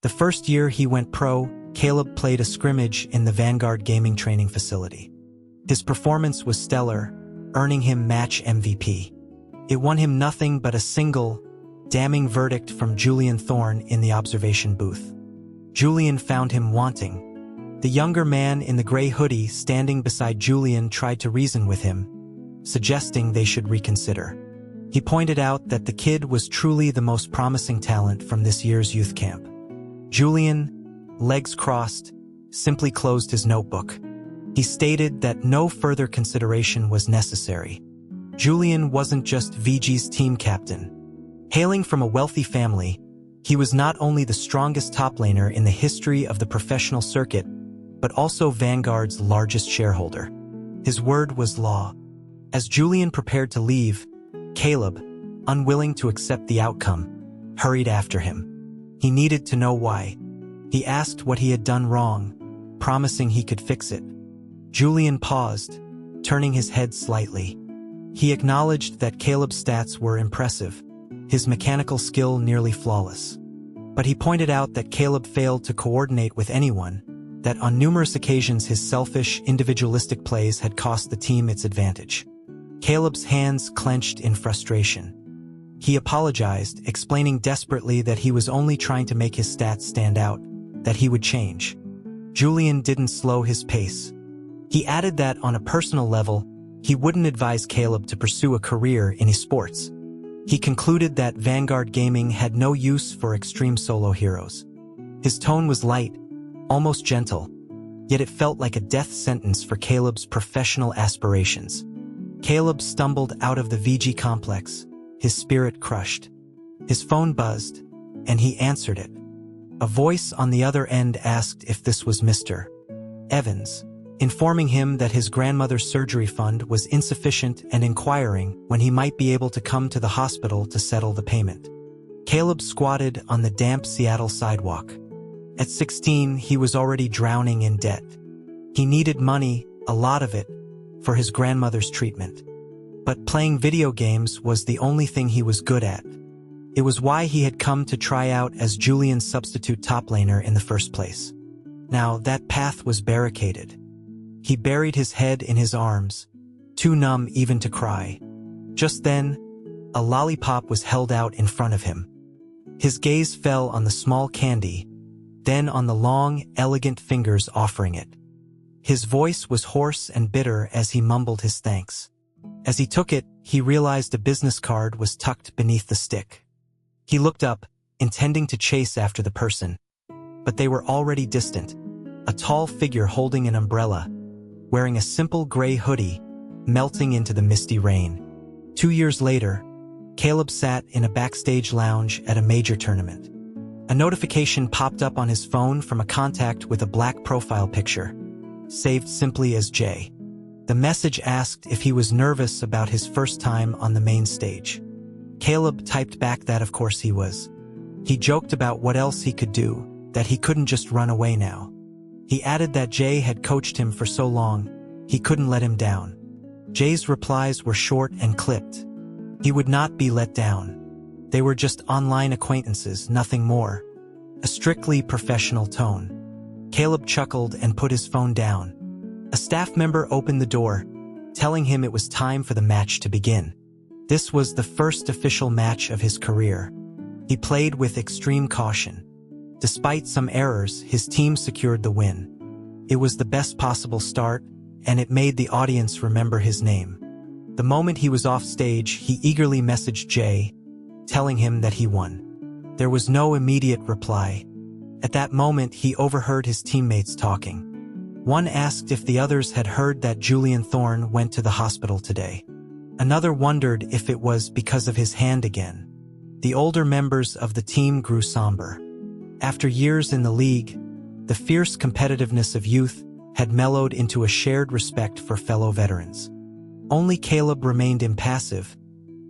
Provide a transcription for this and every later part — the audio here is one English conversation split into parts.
The first year he went pro, Caleb played a scrimmage in the Vanguard gaming training facility. His performance was stellar, earning him match MVP. It won him nothing but a single, damning verdict from Julian Thorne in the observation booth. Julian found him wanting. The younger man in the gray hoodie standing beside Julian tried to reason with him, suggesting they should reconsider. He pointed out that the kid was truly the most promising talent from this year's youth camp. Julian, legs crossed, simply closed his notebook. He stated that no further consideration was necessary. Julian wasn't just VG's team captain. Hailing from a wealthy family, he was not only the strongest top laner in the history of the professional circuit, but also Vanguard's largest shareholder. His word was law. As Julian prepared to leave, Caleb, unwilling to accept the outcome, hurried after him. He needed to know why. He asked what he had done wrong, promising he could fix it. Julian paused, turning his head slightly. He acknowledged that Caleb's stats were impressive, his mechanical skill nearly flawless. But he pointed out that Caleb failed to coordinate with anyone, that on numerous occasions his selfish, individualistic plays had cost the team its advantage. Caleb's hands clenched in frustration. He apologized, explaining desperately that he was only trying to make his stats stand out, that he would change. Julian didn't slow his pace. He added that on a personal level, he wouldn't advise Caleb to pursue a career in esports. He concluded that Vanguard Gaming had no use for extreme solo heroes. His tone was light, almost gentle, yet it felt like a death sentence for Caleb's professional aspirations. Caleb stumbled out of the VG complex, his spirit crushed. His phone buzzed, and he answered it. A voice on the other end asked if this was Mr. Evans, informing him that his grandmother's surgery fund was insufficient and inquiring when he might be able to come to the hospital to settle the payment. Caleb squatted on the damp Seattle sidewalk. At 16, he was already drowning in debt. He needed money, a lot of it, for his grandmother's treatment. But playing video games was the only thing he was good at. It was why he had come to try out as Julian's substitute top laner in the first place. Now that path was barricaded. He buried his head in his arms, too numb even to cry. Just then, a lollipop was held out in front of him. His gaze fell on the small candy, then on the long, elegant fingers offering it. His voice was hoarse and bitter as he mumbled his thanks. As he took it, he realized a business card was tucked beneath the stick. He looked up, intending to chase after the person, but they were already distant, a tall figure holding an umbrella, wearing a simple gray hoodie, melting into the misty rain. 2 years later, Caleb sat in a backstage lounge at a major tournament. A notification popped up on his phone from a contact with a black profile picture, saved simply as J. The message asked if he was nervous about his first time on the main stage. Caleb typed back that of course he was. He joked about what else he could do, that he couldn't just run away now. He added that Jay had coached him for so long, he couldn't let him down. Jay's replies were short and clipped. He would not be let down. They were just online acquaintances, nothing more. A strictly professional tone. Caleb chuckled and put his phone down. A staff member opened the door, telling him it was time for the match to begin. This was the first official match of his career. He played with extreme caution. Despite some errors, his team secured the win. It was the best possible start, and it made the audience remember his name. The moment he was off stage, he eagerly messaged Jay, telling him that he won. There was no immediate reply. At that moment, he overheard his teammates talking. One asked if the others had heard that Julian Thorne went to the hospital today. Another wondered if it was because of his hand again. The older members of the team grew somber. After years in the league, the fierce competitiveness of youth had mellowed into a shared respect for fellow veterans. Only Caleb remained impassive,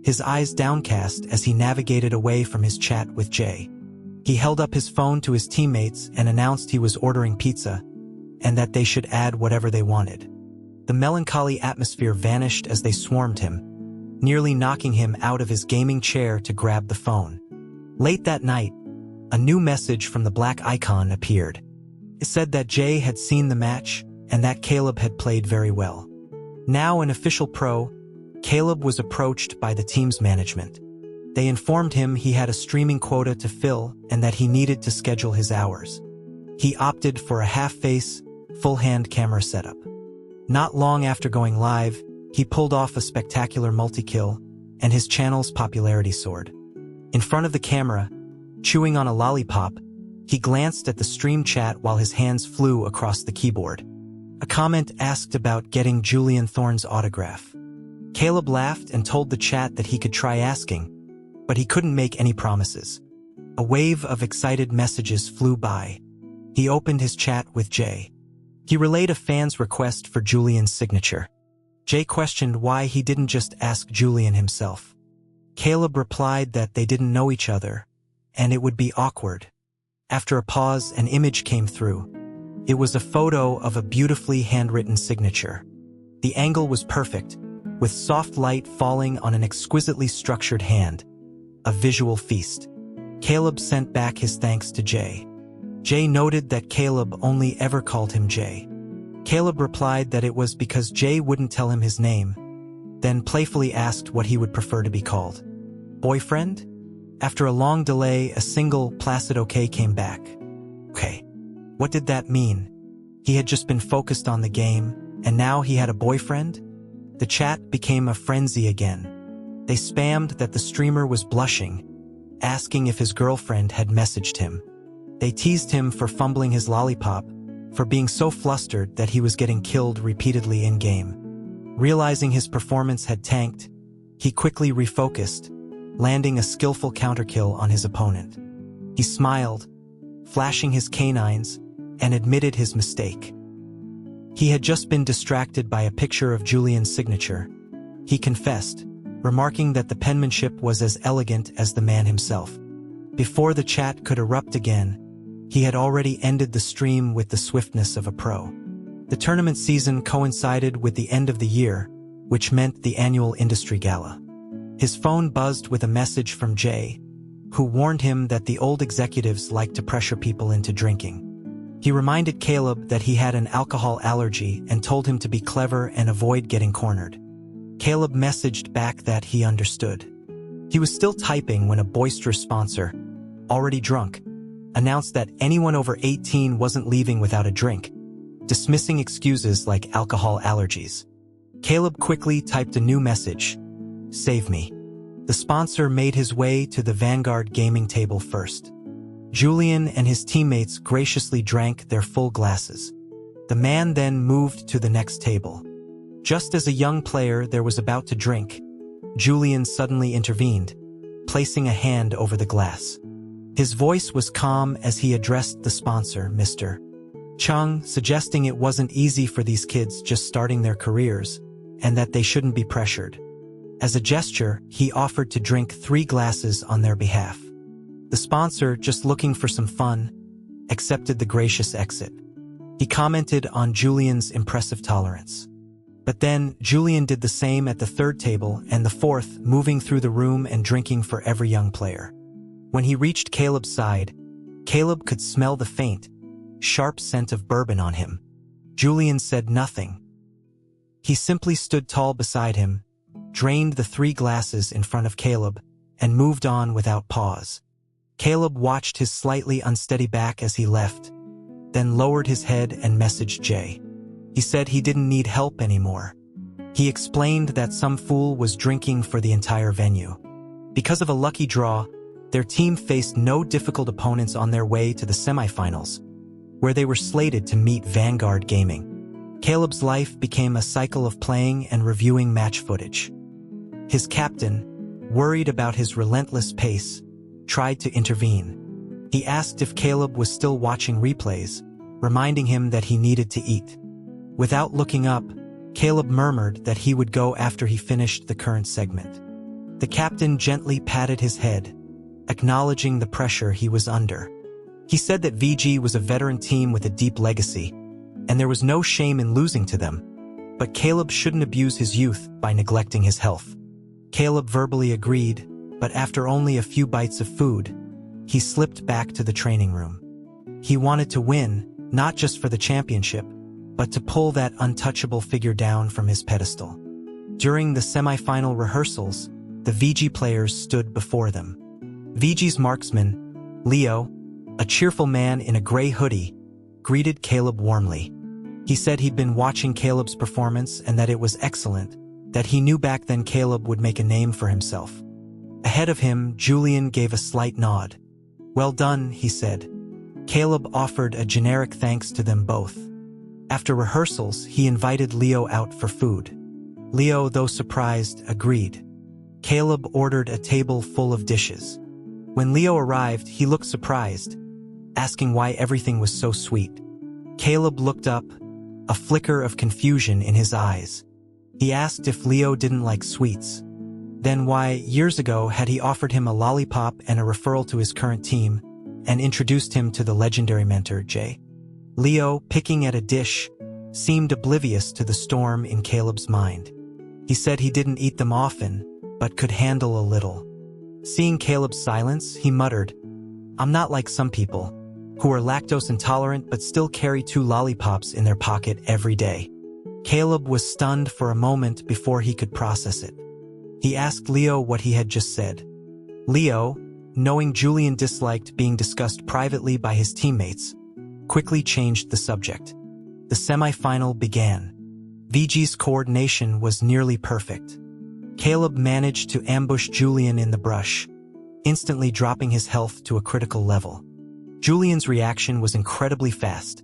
his eyes downcast as he navigated away from his chat with Jay. He held up his phone to his teammates and announced he was ordering pizza, and that they should add whatever they wanted. The melancholy atmosphere vanished as they swarmed him, nearly knocking him out of his gaming chair to grab the phone. Late that night, a new message from the black icon appeared. It said that Jay had seen the match and that Caleb had played very well. Now an official pro, Caleb was approached by the team's management. They informed him he had a streaming quota to fill and that he needed to schedule his hours. He opted for a half-face, full-hand camera setup. Not long after going live, he pulled off a spectacular multi-kill, and his channel's popularity soared. In front of the camera, chewing on a lollipop, he glanced at the stream chat while his hands flew across the keyboard. A comment asked about getting Julian Thorne's autograph. Caleb laughed and told the chat that he could try asking, but he couldn't make any promises. A wave of excited messages flew by. He opened his chat with Jay. He relayed a fan's request for Julian's signature. Jay questioned why he didn't just ask Julian himself. Caleb replied that they didn't know each other, and it would be awkward. After a pause, an image came through. It was a photo of a beautifully handwritten signature. The angle was perfect, with soft light falling on an exquisitely structured hand. A visual feast. Caleb sent back his thanks to Jay. Jay noted that Caleb only ever called him Jay. Caleb replied that it was because Jay wouldn't tell him his name, then playfully asked what he would prefer to be called. Boyfriend? After a long delay, a single, placid okay came back. Okay. What did that mean? He had just been focused on the game, and now he had a boyfriend? The chat became a frenzy again. They spammed that the streamer was blushing, asking if his girlfriend had messaged him. They teased him for fumbling his lollipop, for being so flustered that he was getting killed repeatedly in-game. Realizing his performance had tanked, he quickly refocused, landing a skillful counterkill on his opponent. He smiled, flashing his canines, and admitted his mistake. He had just been distracted by a picture of Julian's signature. He confessed, remarking that the penmanship was as elegant as the man himself. Before the chat could erupt again, he had already ended the stream with the swiftness of a pro. The tournament season coincided with the end of the year, which meant the annual industry gala. His phone buzzed with a message from Jay, who warned him that the old executives like to pressure people into drinking. He reminded Caleb that he had an alcohol allergy and told him to be clever and avoid getting cornered. Caleb messaged back that he understood. He was still typing when a boisterous sponsor, already drunk, announced that anyone over 18 wasn't leaving without a drink, dismissing excuses like alcohol allergies. Caleb quickly typed a new message, "Save me." The sponsor made his way to the Vanguard gaming table first. Julian and his teammates graciously drank their full glasses. The man then moved to the next table. Just as a young player there was about to drink, Julian suddenly intervened, placing a hand over the glass. His voice was calm as he addressed the sponsor, Mr. Chung, suggesting it wasn't easy for these kids just starting their careers, and that they shouldn't be pressured. As a gesture, he offered to drink 3 glasses on their behalf. The sponsor, just looking for some fun, accepted the gracious exit. He commented on Julian's impressive tolerance. But then, Julian did the same at the 3rd table and the 4th, moving through the room and drinking for every young player. When he reached Caleb's side, Caleb could smell the faint, sharp scent of bourbon on him. Julian said nothing. He simply stood tall beside him, drained the 3 glasses in front of Caleb, and moved on without pause. Caleb watched his slightly unsteady back as he left, then lowered his head and messaged Jay. He said he didn't need help anymore. He explained that some fool was drinking for the entire venue. Because of a lucky draw, their team faced no difficult opponents on their way to the semifinals, where they were slated to meet Vanguard Gaming. Caleb's life became a cycle of playing and reviewing match footage. His captain, worried about his relentless pace, tried to intervene. He asked if Caleb was still watching replays, reminding him that he needed to eat. Without looking up, Caleb murmured that he would go after he finished the current segment. The captain gently patted his head, acknowledging the pressure he was under. He said that VG was a veteran team with a deep legacy, and there was no shame in losing to them, but Caleb shouldn't abuse his youth by neglecting his health. Caleb verbally agreed, but after only a few bites of food, he slipped back to the training room. He wanted to win, not just for the championship, but to pull that untouchable figure down from his pedestal. During the semi-final rehearsals, the VG players stood before them. VG's marksman, Leo, a cheerful man in a gray hoodie, greeted Caleb warmly. He said he'd been watching Caleb's performance and that it was excellent, that he knew back then Caleb would make a name for himself. Ahead of him, Julian gave a slight nod. "Well done," he said. Caleb offered a generic thanks to them both. After rehearsals, he invited Leo out for food. Leo, though surprised, agreed. Caleb ordered a table full of dishes. When Leo arrived, he looked surprised, asking why everything was so sweet. Caleb looked up, a flicker of confusion in his eyes. He asked if Leo didn't like sweets. Then why, years ago, had he offered him a lollipop and a referral to his current team, and introduced him to the legendary mentor, Jay. Leo, picking at a dish, seemed oblivious to the storm in Caleb's mind. He said he didn't eat them often, but could handle a little. Seeing Caleb's silence, he muttered, "I'm not like some people, who are lactose intolerant but still carry 2 lollipops in their pocket every day." Caleb was stunned for a moment before he could process it. He asked Leo what he had just said. Leo, knowing Julian disliked being discussed privately by his teammates, quickly changed the subject. The semi-final began. VG's coordination was nearly perfect. Caleb managed to ambush Julian in the brush, instantly dropping his health to a critical level. Julian's reaction was incredibly fast,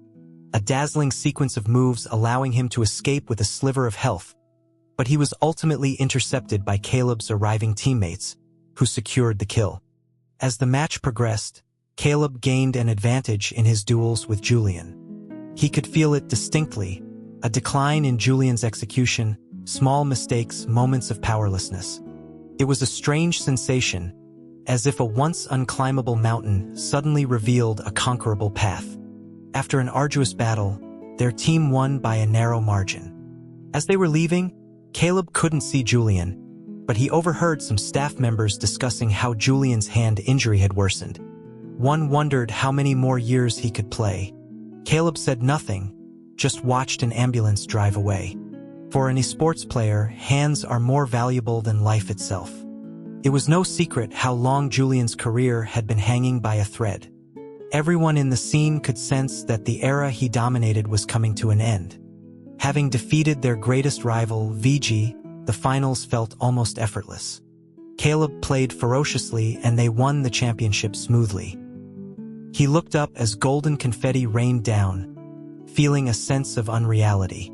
a dazzling sequence of moves allowing him to escape with a sliver of health, but he was ultimately intercepted by Caleb's arriving teammates, who secured the kill. As the match progressed, Caleb gained an advantage in his duels with Julian. He could feel it distinctly, a decline in Julian's execution, small mistakes, moments of powerlessness. It was a strange sensation, as if a once unclimbable mountain suddenly revealed a conquerable path. After an arduous battle, their team won by a narrow margin. As they were leaving, Caleb couldn't see Julian, but he overheard some staff members discussing how Julian's hand injury had worsened. One wondered how many more years he could play. Caleb said nothing, just watched an ambulance drive away. For an esports player, hands are more valuable than life itself. It was no secret how long Julian's career had been hanging by a thread. Everyone in the scene could sense that the era he dominated was coming to an end. Having defeated their greatest rival, VG, the finals felt almost effortless. Caleb played ferociously and they won the championship smoothly. He looked up as golden confetti rained down, feeling a sense of unreality.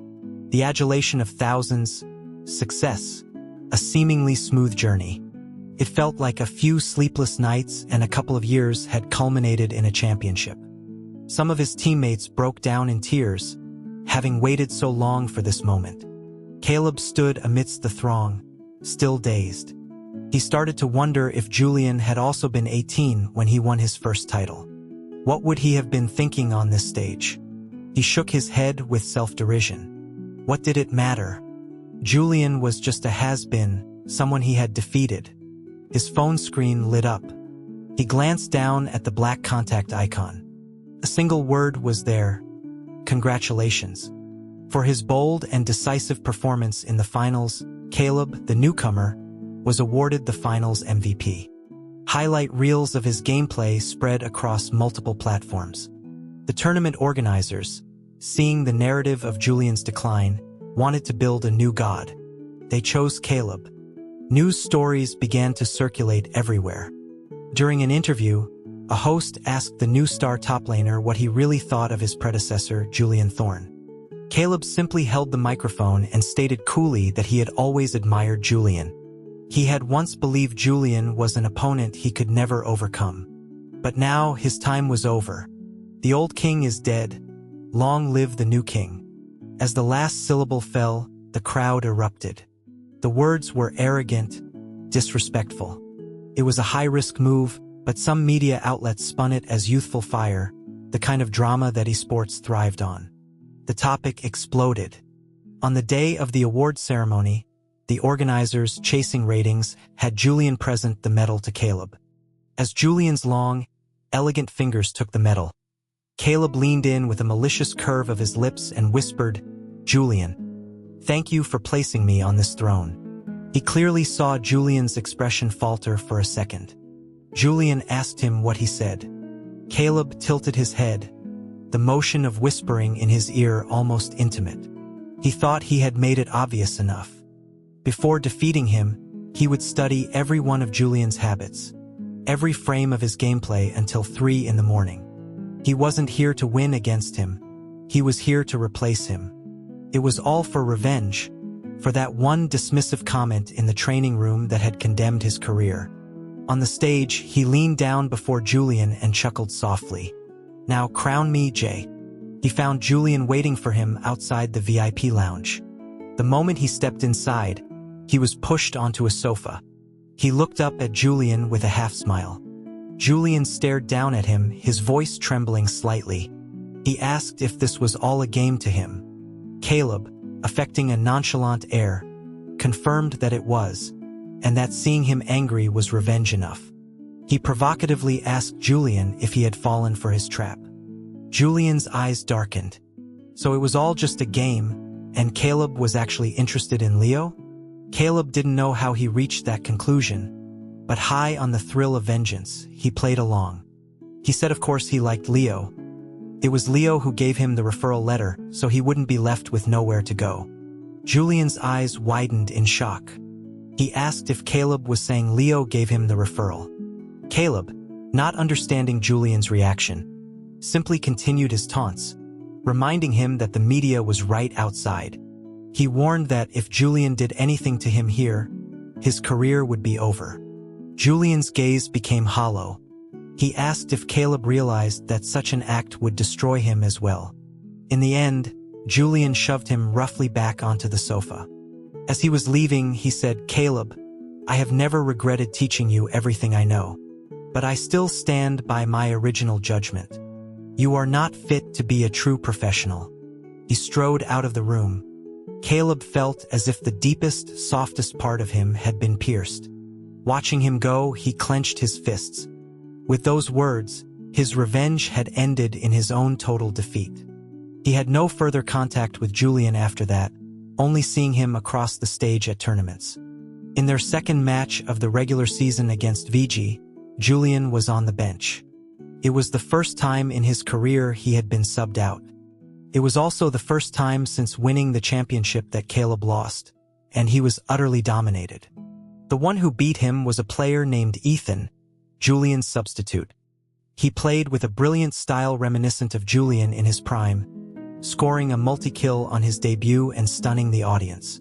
The adulation of thousands, success, a seemingly smooth journey. It felt like a few sleepless nights and a couple of years had culminated in a championship. Some of his teammates broke down in tears, having waited so long for this moment. Caleb stood amidst the throng, still dazed. He started to wonder if Julian had also been 18 when he won his first title. What would he have been thinking on this stage? He shook his head with self-derision. What did it matter? Julian was just a has-been, someone he had defeated. His phone screen lit up. He glanced down at the black contact icon. A single word was there: congratulations. For his bold and decisive performance in the finals, Caleb, the newcomer, was awarded the finals MVP. Highlight reels of his gameplay spread across multiple platforms. The tournament organizers, seeing the narrative of Julian's decline, wanted to build a new god. They chose Caleb. News stories began to circulate everywhere. During an interview, a host asked the new star top laner what he really thought of his predecessor, Julian Thorne. Caleb simply held the microphone and stated coolly that he had always admired Julian. He had once believed Julian was an opponent he could never overcome. But now his time was over. The old king is dead. Long live the new king. As the last syllable fell, the crowd erupted. The words were arrogant, disrespectful. It was a high-risk move, but some media outlets spun it as youthful fire, the kind of drama that esports thrived on. The topic exploded. On the day of the award ceremony, the organizers, chasing ratings, had Julian present the medal to Caleb. As Julian's long, elegant fingers took the metal. Caleb leaned in with a malicious curve of his lips and whispered, "Julian, thank you for placing me on this throne." He clearly saw Julian's expression falter for a second. Julian asked him what he said. Caleb tilted his head, the motion of whispering in his ear almost intimate. He thought he had made it obvious enough. Before defeating him, he would study every one of Julian's habits, every frame of his gameplay until 3 in the morning. He wasn't here to win against him. He was here to replace him. It was all for revenge, for that one dismissive comment in the training room that had condemned his career. On the stage, he leaned down before Julian and chuckled softly. "Now crown me, Jay." He found Julian waiting for him outside the VIP lounge. The moment he stepped inside, he was pushed onto a sofa. He looked up at Julian with a half-smile. Julian stared down at him, his voice trembling slightly. He asked if this was all a game to him. Caleb, affecting a nonchalant air, confirmed that it was, and that seeing him angry was revenge enough. He provocatively asked Julian if he had fallen for his trap. Julian's eyes darkened. So it was all just a game, and Caleb was actually interested in Leo? Caleb didn't know how he reached that conclusion, but high on the thrill of vengeance, he played along. He said of course he liked Leo. It was Leo who gave him the referral letter, so he wouldn't be left with nowhere to go. Julian's eyes widened in shock. He asked if Caleb was saying Leo gave him the referral. Caleb, not understanding Julian's reaction, simply continued his taunts, reminding him that the media was right outside. He warned that if Julian did anything to him here, his career would be over. Julian's gaze became hollow. He asked if Caleb realized that such an act would destroy him as well. In the end, Julian shoved him roughly back onto the sofa. As he was leaving, he said, "Caleb, I have never regretted teaching you everything I know, but I still stand by my original judgment. You are not fit to be a true professional." He strode out of the room. Caleb felt as if the deepest, softest part of him had been pierced. Watching him go, he clenched his fists. With those words, his revenge had ended in his own total defeat. He had no further contact with Julian after that, only seeing him across the stage at tournaments. In their second match of the regular season against VG, Julian was on the bench. It was the first time in his career he had been subbed out. It was also the first time since winning the championship that Caleb lost, and he was utterly dominated. The one who beat him was a player named Ethan, Julian's substitute. He played with a brilliant style reminiscent of Julian in his prime, scoring a multi-kill on his debut and stunning the audience.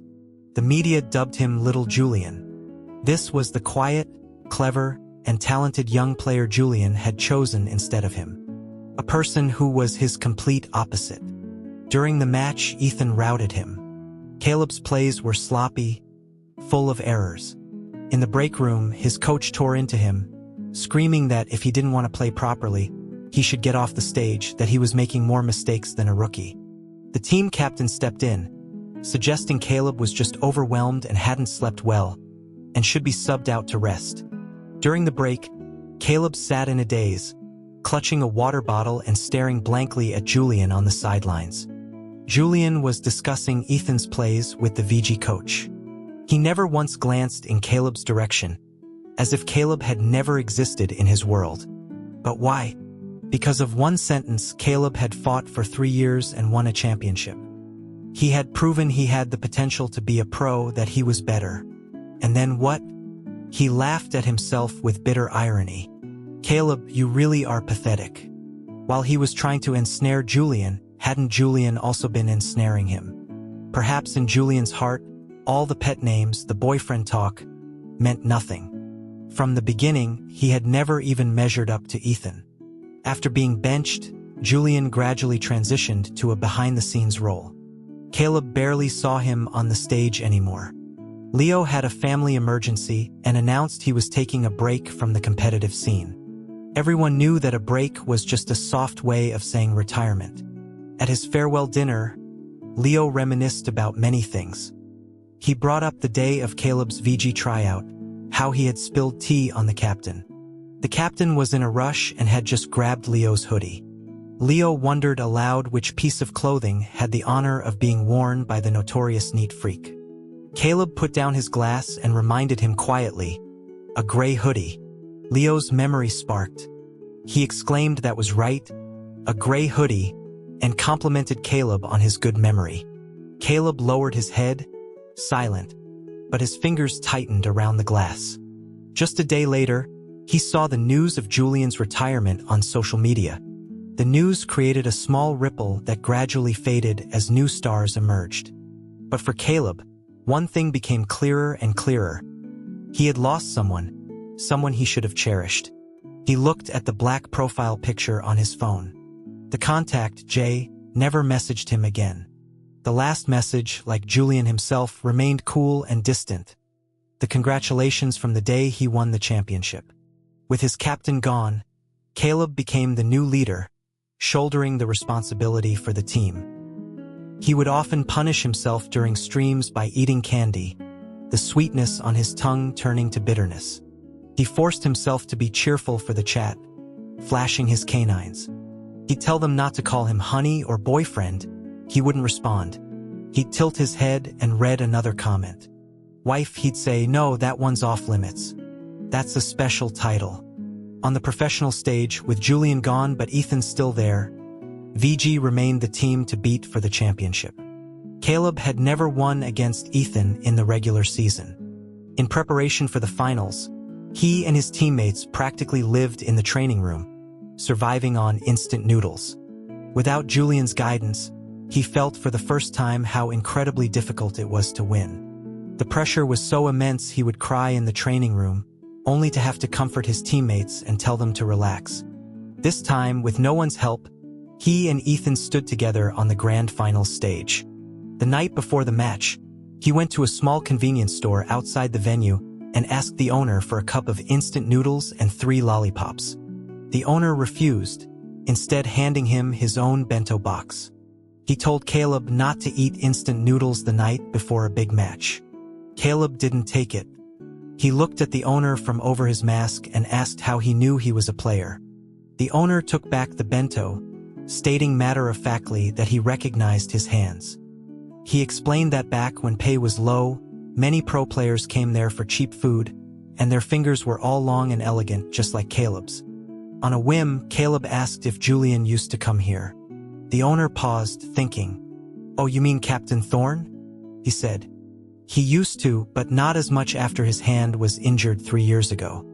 The media dubbed him Little Julian. This was the quiet, clever, and talented young player Julian had chosen instead of him. A person who was his complete opposite. During the match, Ethan routed him. Caleb's plays were sloppy, full of errors. In the break room, his coach tore into him, screaming that if he didn't want to play properly, he should get off the stage, that he was making more mistakes than a rookie. The team captain stepped in, suggesting Caleb was just overwhelmed and hadn't slept well, and should be subbed out to rest. During the break, Caleb sat in a daze, clutching a water bottle and staring blankly at Julian on the sidelines. Julian was discussing Ethan's plays with the VG coach. He never once glanced in Caleb's direction, as if Caleb had never existed in his world. But why? Because of one sentence, Caleb had fought for 3 years and won a championship. He had proven he had the potential to be a pro, that he was better. And then what? He laughed at himself with bitter irony. "Caleb, you really are pathetic." While he was trying to ensnare Julian, hadn't Julian also been ensnaring him? Perhaps in Julian's heart, all the pet names, the boyfriend talk, meant nothing. From the beginning, he had never even measured up to Ethan. After being benched, Julian gradually transitioned to a behind-the-scenes role. Caleb barely saw him on the stage anymore. Leo had a family emergency and announced he was taking a break from the competitive scene. Everyone knew that a break was just a soft way of saying retirement. At his farewell dinner, Leo reminisced about many things. He brought up the day of Caleb's VG tryout, how he had spilled tea on the captain. The captain was in a rush and had just grabbed Leo's hoodie. Leo wondered aloud which piece of clothing had the honor of being worn by the notorious neat freak. Caleb put down his glass and reminded him quietly, "A gray hoodie." Leo's memory sparked. He exclaimed that was right, a gray hoodie, and complimented Caleb on his good memory. Caleb lowered his head, silent, but his fingers tightened around the glass. Just a day later, he saw the news of Julian's retirement on social media. The news created a small ripple that gradually faded as new stars emerged. But for Caleb, one thing became clearer and clearer. He had lost someone he should have cherished. He looked at the black profile picture on his phone. The contact, Jay, never messaged him again. The last message, like Julian himself, remained cool and distant. The congratulations from the day he won the championship. With his captain gone, Caleb became the new leader, shouldering the responsibility for the team. He would often punish himself during streams by eating candy, the sweetness on his tongue turning to bitterness. He forced himself to be cheerful for the chat, flashing his canines. He'd tell them not to call him honey or boyfriend. He wouldn't respond. He'd tilt his head and read another comment. Wife, he'd say, "No, that one's off limits. That's a special title." On the professional stage, with Julian gone but Ethan still there, VG remained the team to beat for the championship. Caleb had never won against Ethan in the regular season. In preparation for the finals, he and his teammates practically lived in the training room, surviving on instant noodles. Without Julian's guidance, he felt for the first time how incredibly difficult it was to win. The pressure was so immense he would cry in the training room, only to have to comfort his teammates and tell them to relax. This time, with no one's help, he and Ethan stood together on the grand finals stage. The night before the match, he went to a small convenience store outside the venue and asked the owner for a cup of instant noodles and 3 lollipops. The owner refused, instead handing him his own bento box. He told Caleb not to eat instant noodles the night before a big match. Caleb didn't take it. He looked at the owner from over his mask and asked how he knew he was a player. The owner took back the bento, stating matter-of-factly that he recognized his hands. He explained that back when pay was low, many pro players came there for cheap food, and their fingers were all long and elegant, just like Caleb's. On a whim, Caleb asked if Julian used to come here. The owner paused, thinking. "Oh, you mean Captain Thorne?" he said. "He used to, but not as much after his hand was injured 3 years ago."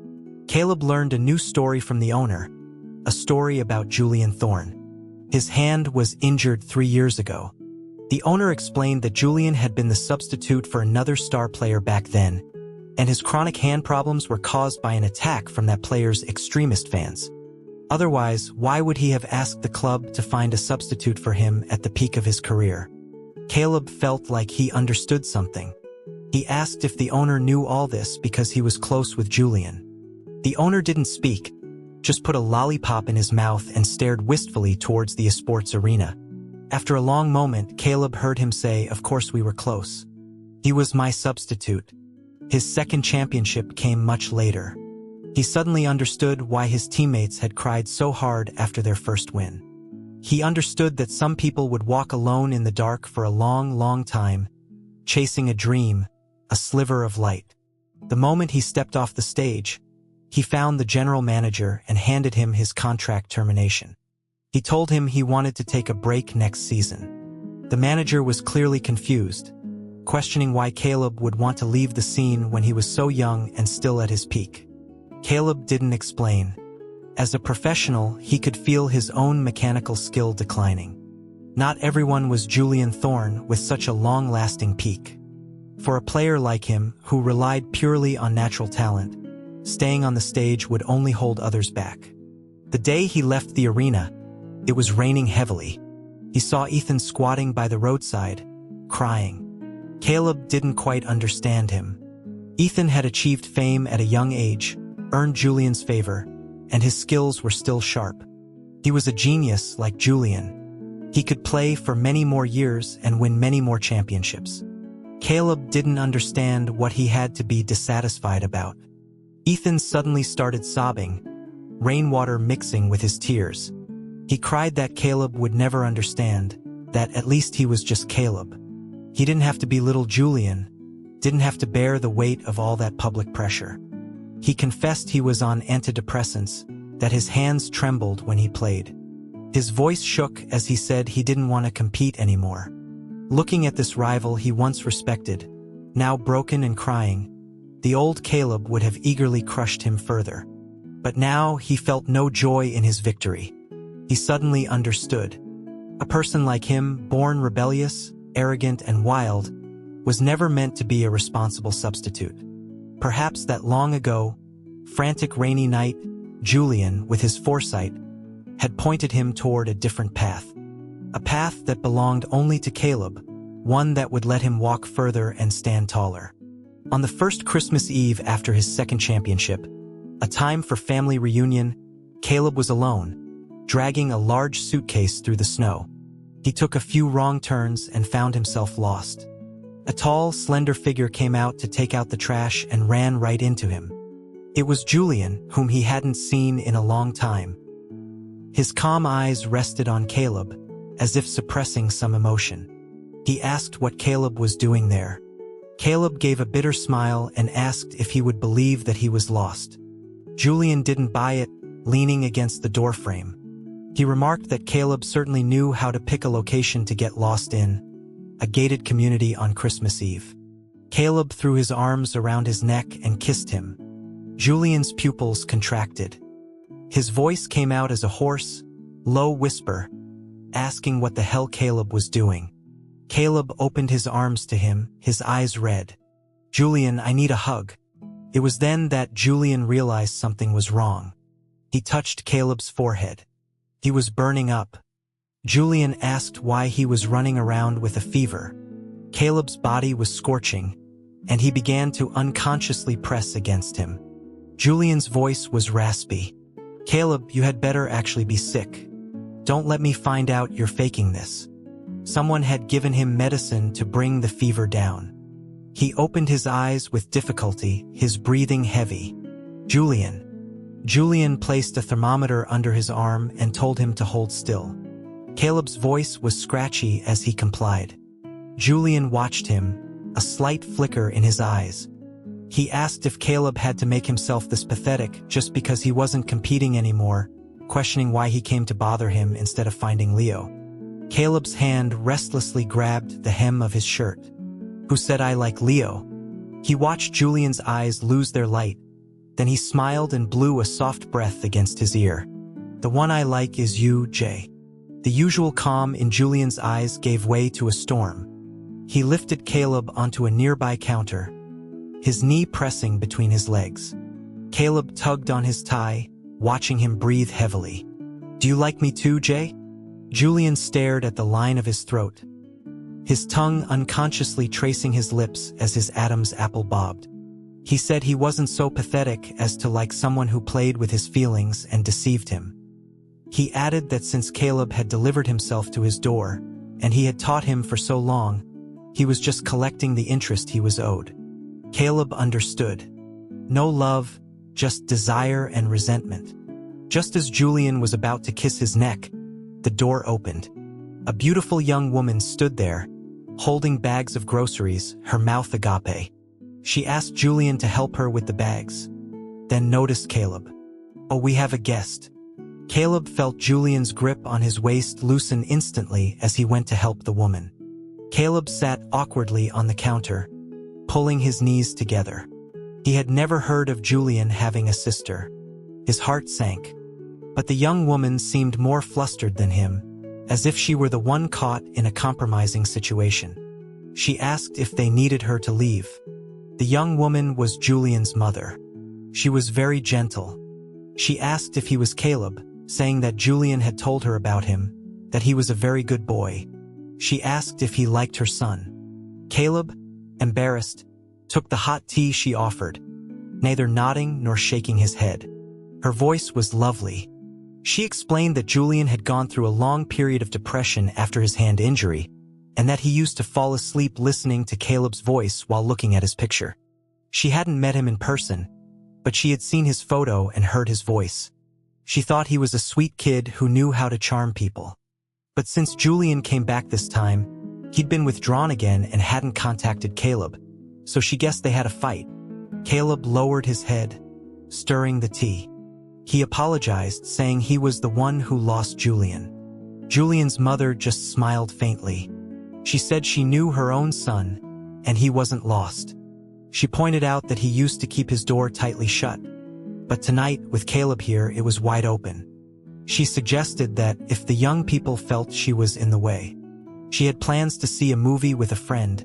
Caleb learned a new story from the owner, a story about Julian Thorne. His hand was injured 3 years ago. The owner explained that Julian had been the substitute for another star player back then, and his chronic hand problems were caused by an attack from that player's extremist fans. Otherwise, why would he have asked the club to find a substitute for him at the peak of his career? Caleb felt like he understood something. He asked if the owner knew all this because he was close with Julian. The owner didn't speak, just put a lollipop in his mouth and stared wistfully towards the esports arena. After a long moment, Caleb heard him say, "Of course we were close. He was my substitute." His second championship came much later. He suddenly understood why his teammates had cried so hard after their first win. He understood that some people would walk alone in the dark for a long, long time, chasing a dream, a sliver of light. The moment he stepped off the stage, he found the general manager and handed him his contract termination. He told him he wanted to take a break next season. The manager was clearly confused, questioning why Caleb would want to leave the scene when he was so young and still at his peak. Caleb didn't explain. As a professional, he could feel his own mechanical skill declining. Not everyone was Julian Thorne with such a long-lasting peak. For a player like him, who relied purely on natural talent, staying on the stage would only hold others back. The day he left the arena, it was raining heavily. He saw Ethan squatting by the roadside, crying. Caleb didn't quite understand him. Ethan had achieved fame at a young age, earned Julian's favor, and his skills were still sharp. He was a genius like Julian. He could play for many more years and win many more championships. Caleb didn't understand what he had to be dissatisfied about. Ethan suddenly started sobbing, rainwater mixing with his tears. He cried that Caleb would never understand, that at least he was just Caleb. He didn't have to be little Julian, didn't have to bear the weight of all that public pressure. He confessed he was on antidepressants, that his hands trembled when he played. His voice shook as he said he didn't want to compete anymore. Looking at this rival he once respected, now broken and crying, the old Caleb would have eagerly crushed him further. But now he felt no joy in his victory. He suddenly understood. A person like him, born rebellious, arrogant, and wild, was never meant to be a responsible substitute. Perhaps that long ago, frantic rainy night, Julian, with his foresight, had pointed him toward a different path. A path that belonged only to Caleb, one that would let him walk further and stand taller. On the first Christmas Eve after his second championship, a time for family reunion, Caleb was alone, dragging a large suitcase through the snow. He took a few wrong turns and found himself lost. A tall, slender figure came out to take out the trash and ran right into him. It was Julian, whom he hadn't seen in a long time. His calm eyes rested on Caleb, as if suppressing some emotion. He asked what Caleb was doing there. Caleb gave a bitter smile and asked if he would believe that he was lost. Julian didn't buy it, leaning against the doorframe. He remarked that Caleb certainly knew how to pick a location to get lost in, a gated community on Christmas Eve. Caleb threw his arms around his neck and kissed him. Julian's pupils contracted. His voice came out as a hoarse, low whisper, asking what the hell Caleb was doing. Caleb opened his arms to him, his eyes red. "Julian, I need a hug." It was then that Julian realized something was wrong. He touched Caleb's forehead. He was burning up. Julian asked why he was running around with a fever. Caleb's body was scorching, and he began to unconsciously press against him. Julian's voice was raspy. "Caleb, you had better actually be sick. Don't let me find out you're faking this." Someone had given him medicine to bring the fever down. He opened his eyes with difficulty, his breathing heavy. "Julian." Julian placed a thermometer under his arm and told him to hold still. Caleb's voice was scratchy as he complied. Julian watched him, a slight flicker in his eyes. He asked if Caleb had to make himself this pathetic just because he wasn't competing anymore, questioning why he came to bother him instead of finding Leo. Caleb's hand restlessly grabbed the hem of his shirt. "Who said I like Leo?" He watched Julian's eyes lose their light. Then he smiled and blew a soft breath against his ear. "The one I like is you, Jay." The usual calm in Julian's eyes gave way to a storm. He lifted Caleb onto a nearby counter, his knee pressing between his legs. Caleb tugged on his tie, watching him breathe heavily. "Do you like me too, Jay?" Julian stared at the line of his throat, his tongue unconsciously tracing his lips as his Adam's apple bobbed. He said he wasn't so pathetic as to like someone who played with his feelings and deceived him. He added that since Caleb had delivered himself to his door, and he had taught him for so long, he was just collecting the interest he was owed. Caleb understood. No love, just desire and resentment. Just as Julian was about to kiss his neck, the door opened. A beautiful young woman stood there, holding bags of groceries, her mouth agape. She asked Julian to help her with the bags, then noticed Caleb. "Oh, we have a guest." Caleb felt Julian's grip on his waist loosen instantly as he went to help the woman. Caleb sat awkwardly on the counter, pulling his knees together. He had never heard of Julian having a sister. His heart sank. But the young woman seemed more flustered than him, as if she were the one caught in a compromising situation. She asked if they needed her to leave. The young woman was Julian's mother. She was very gentle. She asked if he was Caleb, saying that Julian had told her about him, that he was a very good boy. She asked if he liked her son. Caleb, embarrassed, took the hot tea she offered, neither nodding nor shaking his head. Her voice was lovely. She explained that Julian had gone through a long period of depression after his hand injury, and that he used to fall asleep listening to Caleb's voice while looking at his picture. She hadn't met him in person, but she had seen his photo and heard his voice. She thought he was a sweet kid who knew how to charm people. But since Julian came back this time, he'd been withdrawn again and hadn't contacted Caleb, so she guessed they had a fight. Caleb lowered his head, stirring the tea. He apologized, saying he was the one who lost Julian. Julian's mother just smiled faintly. She said she knew her own son, and he wasn't lost. She pointed out that he used to keep his door tightly shut. But tonight, with Caleb here, it was wide open. She suggested that if the young people felt she was in the way, she had plans to see a movie with a friend,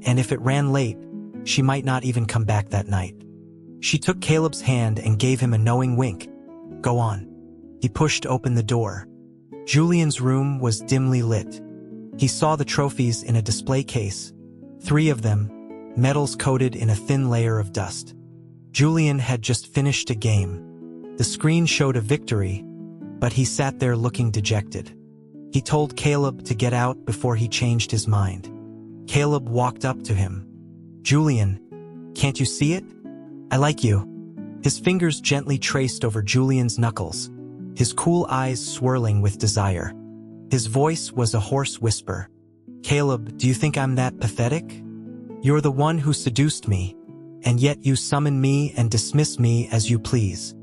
and if it ran late, she might not even come back that night. She took Caleb's hand and gave him a knowing wink. Go on. He pushed open the door. Julian's room was dimly lit. He saw the trophies in a display case, 3 of them, medals coated in a thin layer of dust. Julian had just finished a game. The screen showed a victory, but he sat there looking dejected. He told Caleb to get out before he changed his mind. Caleb walked up to him. Julian, can't you see it? I like you. His fingers gently traced over Julian's knuckles, his cool eyes swirling with desire. His voice was a hoarse whisper. Caleb, do you think I'm that pathetic? You're the one who seduced me, and yet you summon me and dismiss me as you please.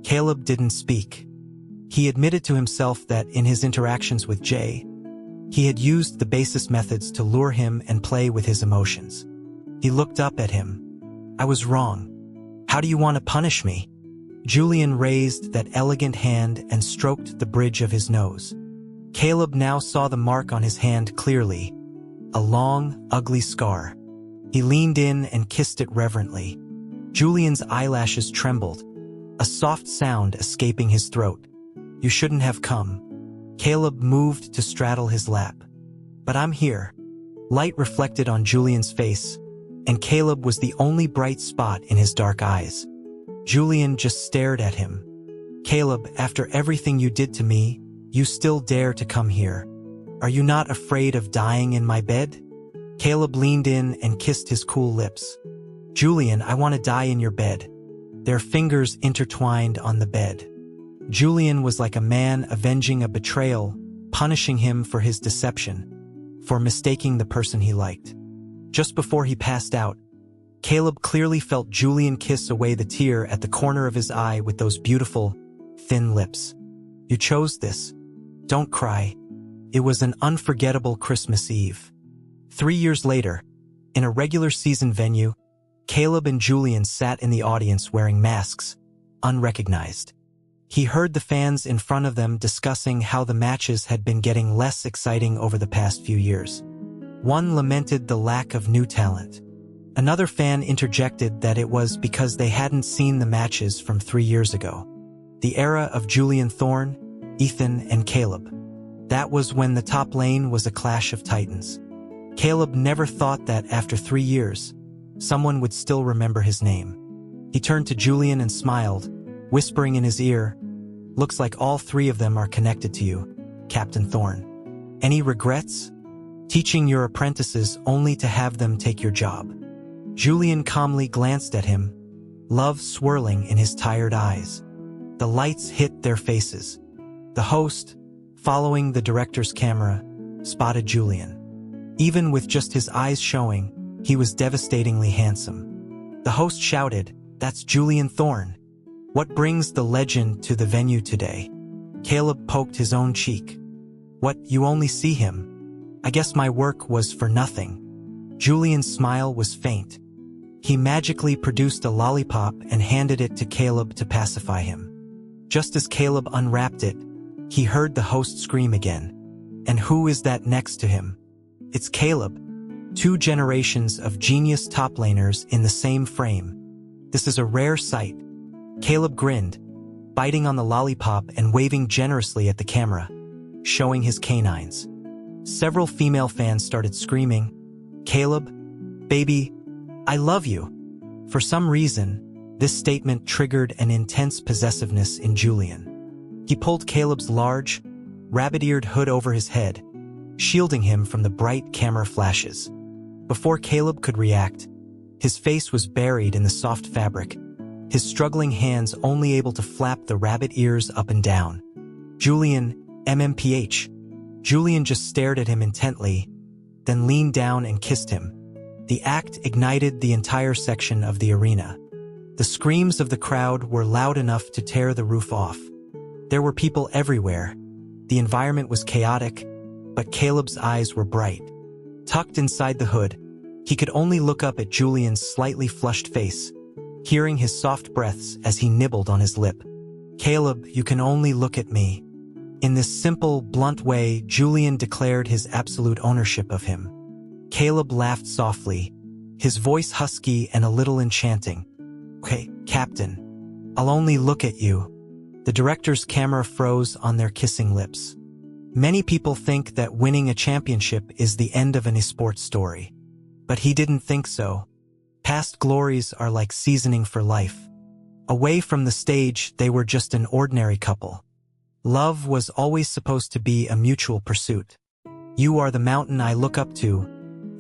Caleb didn't speak. He admitted to himself that in his interactions with Jay, he had used the basest methods to lure him and play with his emotions. He looked up at him. I was wrong. How do you want to punish me? Julian raised that elegant hand and stroked the bridge of his nose. Caleb now saw the mark on his hand clearly, a long, ugly scar. He leaned in and kissed it reverently. Julian's eyelashes trembled, a soft sound escaping his throat. You shouldn't have come. Caleb moved to straddle his lap. But I'm here. Light reflected on Julian's face, and Caleb was the only bright spot in his dark eyes. Julian just stared at him. Caleb, after everything you did to me, you still dare to come here. Are you not afraid of dying in my bed? Caleb leaned in and kissed his cool lips. Julian, I want to die in your bed. Their fingers intertwined on the bed. Julian was like a man avenging a betrayal, punishing him for his deception, for mistaking the person he liked. Just before he passed out, Caleb clearly felt Julian kiss away the tear at the corner of his eye with those beautiful, thin lips. You chose this. Don't cry. It was an unforgettable Christmas Eve. 3 years later, in a regular season venue, Caleb and Julian sat in the audience wearing masks, unrecognized. He heard the fans in front of them discussing how the matches had been getting less exciting over the past few years. One lamented the lack of new talent. Another fan interjected that it was because they hadn't seen the matches from 3 years ago. The era of Julian Thorne, Ethan, and Caleb. That was when the top lane was a clash of titans. Caleb never thought that after 3 years, someone would still remember his name. He turned to Julian and smiled, whispering in his ear, "Looks like all 3 of them are connected to you, Captain Thorne. Any regrets? Teaching your apprentices only to have them take your job." Julian calmly glanced at him, love swirling in his tired eyes. The lights hit their faces. The host, following the director's camera, spotted Julian. Even with just his eyes showing, he was devastatingly handsome. The host shouted, "That's Julian Thorne. What brings the legend to the venue today?" Caleb poked his own cheek. "What, you only see him? I guess my work was for nothing." Julian's smile was faint. He magically produced a lollipop and handed it to Caleb to pacify him. Just as Caleb unwrapped it, he heard the host scream again. And who is that next to him? It's Caleb. 2 generations of genius top laners in the same frame. This is a rare sight. Caleb grinned, biting on the lollipop and waving generously at the camera, showing his canines. Several female fans started screaming, "Caleb, baby, I love you." For some reason, this statement triggered an intense possessiveness in Julian. He pulled Caleb's large, rabbit-eared hood over his head, shielding him from the bright camera flashes. Before Caleb could react, his face was buried in the soft fabric, his struggling hands only able to flap the rabbit ears up and down. Julian, MMPH. Julian just stared at him intently, then leaned down and kissed him. The act ignited the entire section of the arena. The screams of the crowd were loud enough to tear the roof off. There were people everywhere. The environment was chaotic, but Caleb's eyes were bright. Tucked inside the hood, he could only look up at Julian's slightly flushed face, hearing his soft breaths as he nibbled on his lip. "Caleb, you can only look at me." In this simple, blunt way, Julian declared his absolute ownership of him. Caleb laughed softly, his voice husky and a little enchanting. "Okay, Captain, I'll only look at you." The director's camera froze on their kissing lips. Many people think that winning a championship is the end of an esports story. But he didn't think so. Past glories are like seasoning for life. Away from the stage, they were just an ordinary couple. Love was always supposed to be a mutual pursuit. "You are the mountain I look up to,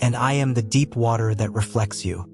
and I am the deep water that reflects you."